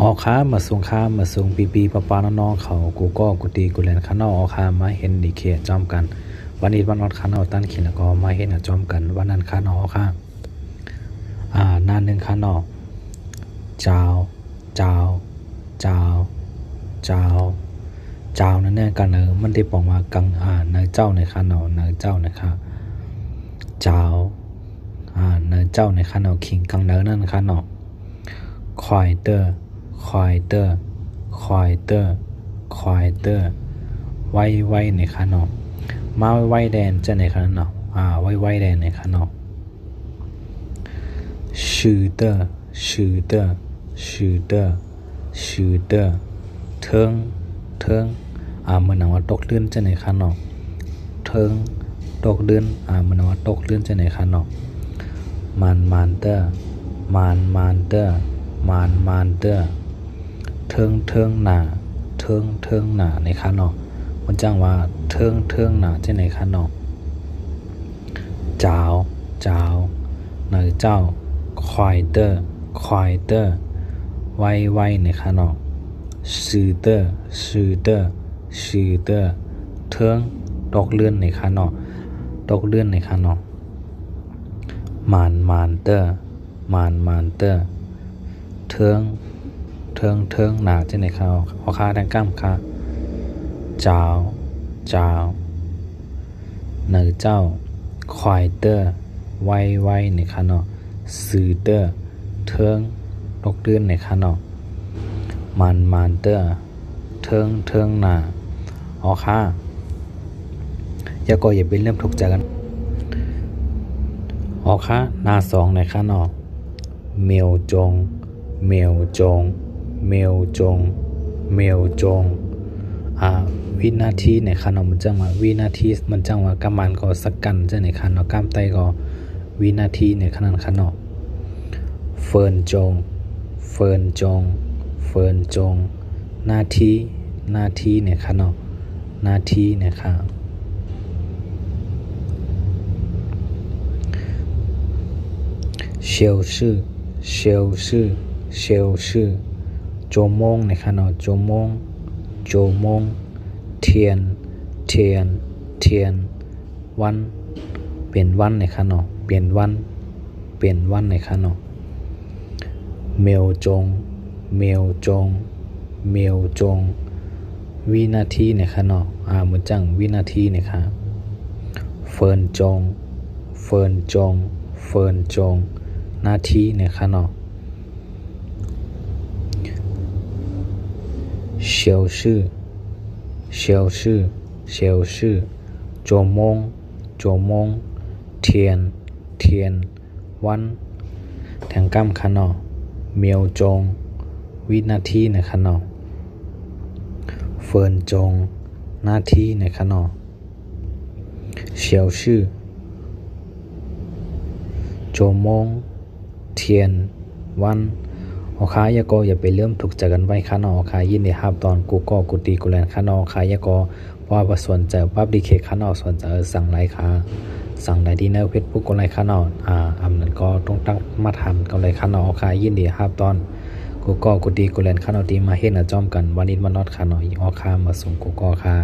อค้ามาส่งค้ามาส่งปีปปาน้องเขากูก็กูตีกูเล่นข้างนอกออค้ามาเห็นดีเคจอมกันวันนี้วันนอดข้างนอกตั้นขีดแล้วก็มาเห็นจอมกันวันนั้นข้างนอกค่ะนานหนึ่งข้างนอกเจ้านั่นเนี่ยกันเนอมันได้บอกว่ากังเนอเจ้าในข้างนอกเนอเจ้านะคะเจ้าเนอเจ้าในข้างนอกขิงกังเนอนั่นข้างนอกควายเตอร์ไว้ในข้างนอกมาไว้แดนจะในข้างนอกไว้แดนในข้างนอกชื่อเตอร์เทิงมันว่าตกเลื่อนจะในข้างนอกเทิงตกเลื่อนมันว่าตกเลื่อนจะในข้างนอกมันเตอร์เทิงหนาในข้างนอกมันจังว่าเทิงหนาจะในข้างนอกเจ้าในเจ้าควายเตอร์ไว้ในข้างนอกชื่อเตอร์เทิงตกเลื่อนในข้างนอกมันเตอร์เทิงหนาจะในข้างนอกเอาคาดังก้ามคาเจ้าในเจ้าควายเตอร์ไว้ในข้างนอกสื่อเตอร์เทิงตกเลื่อนในข้างนอกมันเตอร์เทิงหนาอ๋อค่ะอย่าไปเริ่มทุกข์ใจกันอ๋อค่ะหน้าสองในข้างนอกเมียวจงวินาทีในข้างนอกมันจังว่าวินาทีมันจังว่ากำมันก็สักกันจะในข้างนอกกำไตก็วินาทีในข้างนอกเฟิร์นจงนาทีในข้างนอกนาทีในข้างเชลชื่อโจมงในข้างนอกโจมงเทียนวันเปลี่ยนวันในข้างนอกเปลี่ยนวันในข้างนอกเมลจงวินาทีในข้างนอกเหมือนจังวินาทีในข้างเฟิร์นจงนาทีในข้างนอกเชลชื่อโจมงเทียนวันแทงก้ามข้างนอกเมียวจงวินาทีในข้างนอกเฟิร์นจงนาทีในข้างนอกเชลชื่อโจมงเทียนวันโอคายก็อย่าไปเริ่มถูกจักกันไว้ข้างนอกคายินในฮับตอนกูตีกูแลนข้างนอกคายก็ว่าสนใจปั๊บดีเคข้างนอกสนใจสั่งไลค์ค่ะสั่งได้ดีเนอร์เพจพวกคนไลค์ข้างนอกนั้นก็ต้องตั้งมาทำกันเลยข้างนอกคายินดีฮับตอนกูตีกูแลนข้างนอกตีมาเห็นจอมกันวันนี้มานอดข้างนอกออคามาส่งกูค่ะ